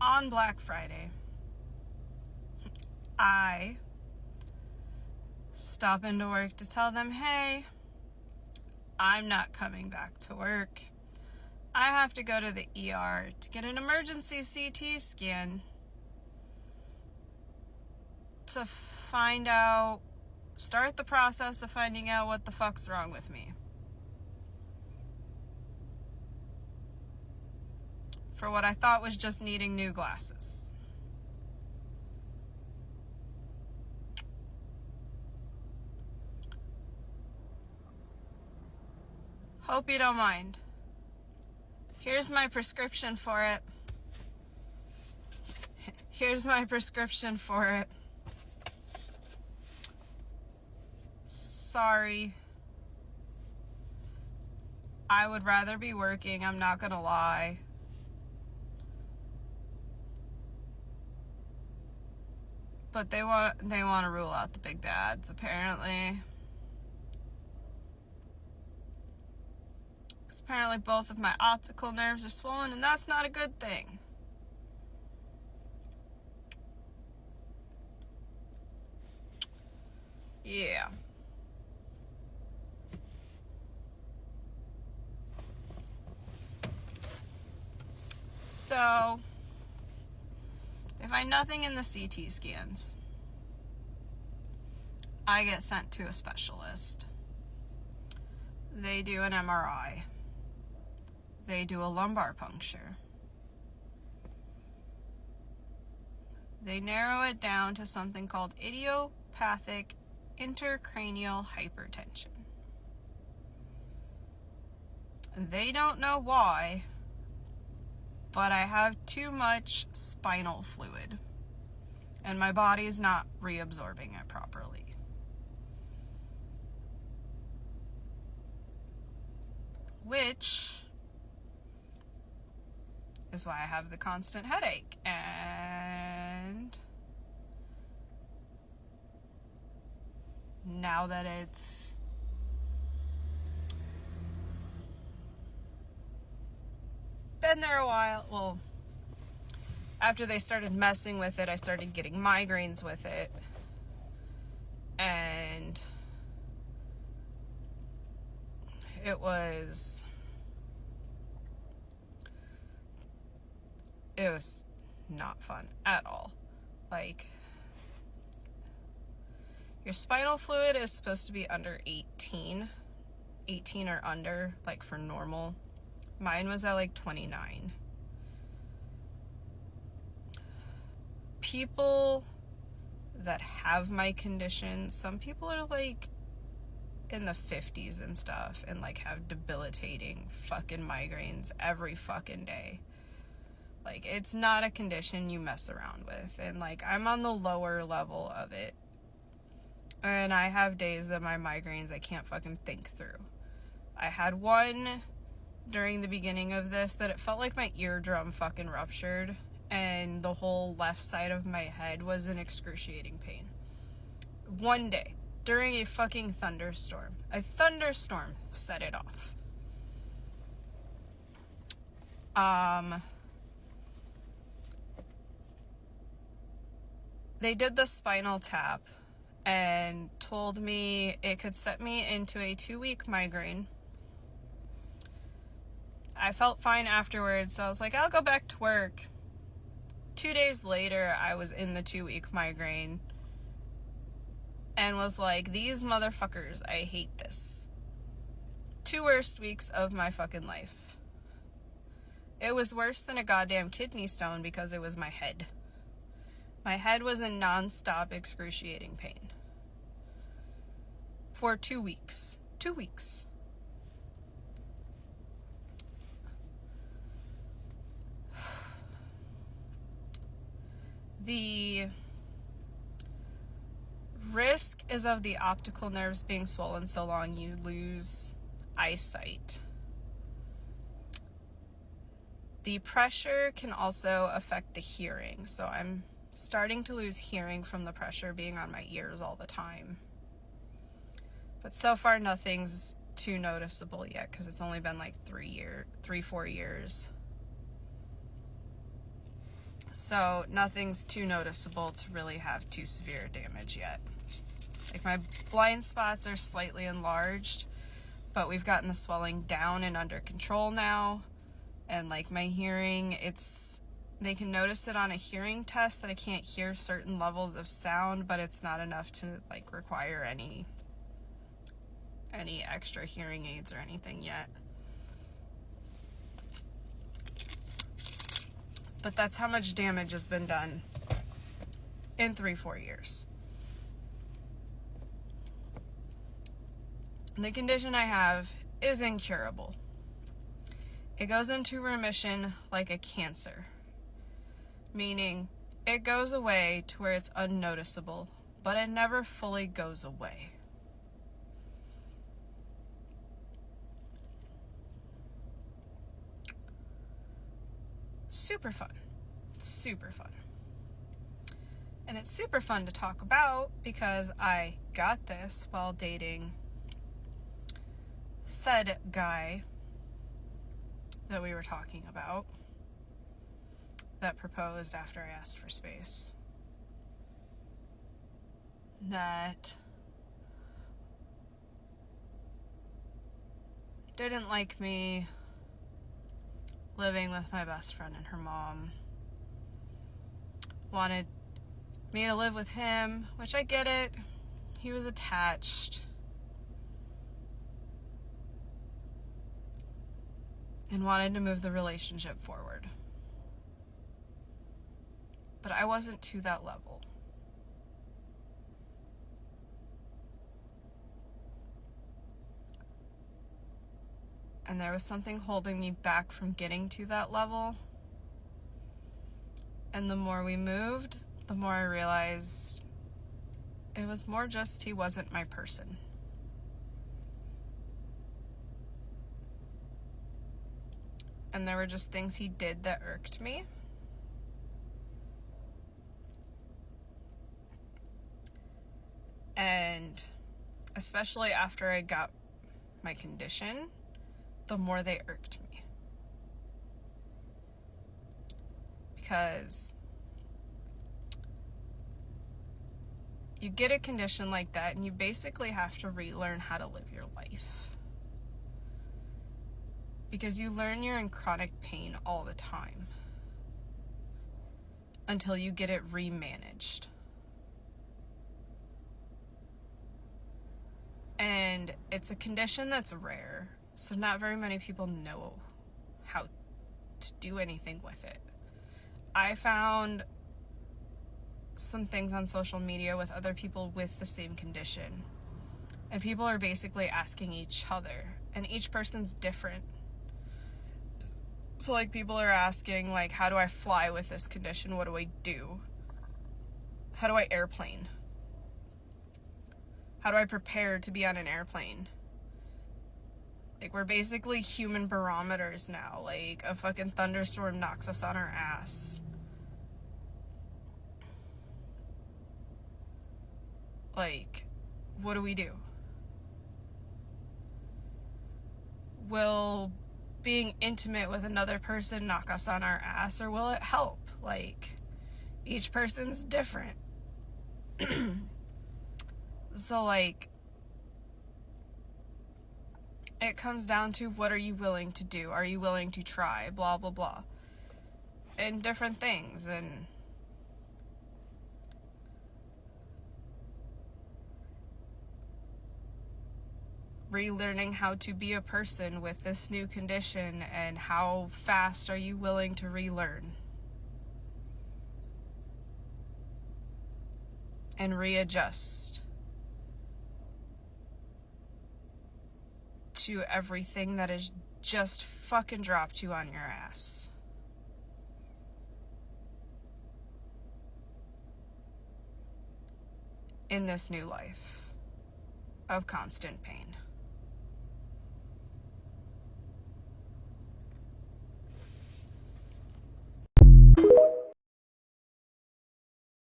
on Black Friday, I stop into work to tell them, hey, I'm not coming back to work. I have to go to the ER to get an emergency CT scan to start the process of finding out what the fuck's wrong with me. For what I thought was just needing new glasses. Hope you don't mind. Here's my prescription for it. Sorry. I would rather be working, I'm not gonna lie. But they want to rule out the big bads, apparently. Because apparently both of my optical nerves are swollen, and that's not a good thing. Yeah. So, they find nothing in the CT scans. I get sent to a specialist. They do an MRI. They do a lumbar puncture. They narrow it down to something called idiopathic intracranial hypertension. They don't know why, but I have too much spinal fluid, and my body's not reabsorbing it properly. Which is why I have the constant headache. And now that it's been there a while, after they started messing with it, I started getting migraines with it. And it was not fun at all. Like, your spinal fluid is supposed to be under 18 or under, like for normal. Mine was at like 29. People that have my condition, some people are like in the 50s and stuff, and like have debilitating fucking migraines every fucking day. Like, it's not a condition you mess around with. And like, I'm on the lower level of it, and I have days that my migraines I can't fucking think through. I had one during the beginning of this that it felt like my eardrum fucking ruptured, and the whole left side of my head was in excruciating pain. One day, during a fucking thunderstorm. A thunderstorm set it off. They did the spinal tap and told me it could set me into a 2-week migraine. I felt fine afterwards, so I was like, I'll go back to work. 2 days later, I was in the 2-week migraine and was like, these motherfuckers, I hate this. 2 worst weeks of my fucking life. It was worse than a goddamn kidney stone because it was my head. My head was in non-stop excruciating pain. For 2 weeks. 2 weeks. The risk is of the optical nerves being swollen so long you lose eyesight. The pressure can also affect the hearing, so I'm starting to lose hearing from the pressure being on my ears all the time. But so far nothing's too noticeable yet because it's only been like 3-4 years. So nothing's too noticeable to really have too severe damage yet. Like, my blind spots are slightly enlarged, but we've gotten the swelling down and under control now. And like, my hearing, they can notice it on a hearing test that I can't hear certain levels of sound, but it's not enough to like require any extra hearing aids or anything yet. But that's how much damage has been done in 3-4 years. The condition I have is incurable. It goes into remission like a cancer, meaning it goes away to where it's unnoticeable, but it never fully goes away. Super fun. Super fun. And it's super fun to talk about because I got this while dating said guy that we were talking about that proposed after I asked for space. That didn't like me living with my best friend and her mom. Wanted me to live with him, which I get it. He was attached. And wanted to move the relationship forward. But I wasn't to that level. And there was something holding me back from getting to that level. And the more we moved, the more I realized it was more just he wasn't my person. And there were just things he did that irked me. And especially after I got my condition, the more they irked me. Because you get a condition like that and you basically have to relearn how to live your life. Because you learn you're in chronic pain all the time until you get it remanaged. And it's a condition that's rare, so not very many people know how to do anything with it. I found some things on social media with other people with the same condition, and people are basically asking each other, and each person's different. So like, people are asking like, how do I fly with this condition? What do I do? How do I airplane? How do I prepare to be on an airplane? Like, we're basically human barometers now. Like, a fucking thunderstorm knocks us on our ass. Like, what do we do? Will being intimate with another person knock us on our ass, or will it help? Like, each person's different. So, like, it comes down to, what are you willing to do? Are you willing to try? Blah, blah, blah. And different things. And relearning how to be a person with this new condition, and how fast are you willing to relearn and readjust to everything that has just fucking dropped you on your ass. In this new life of constant pain.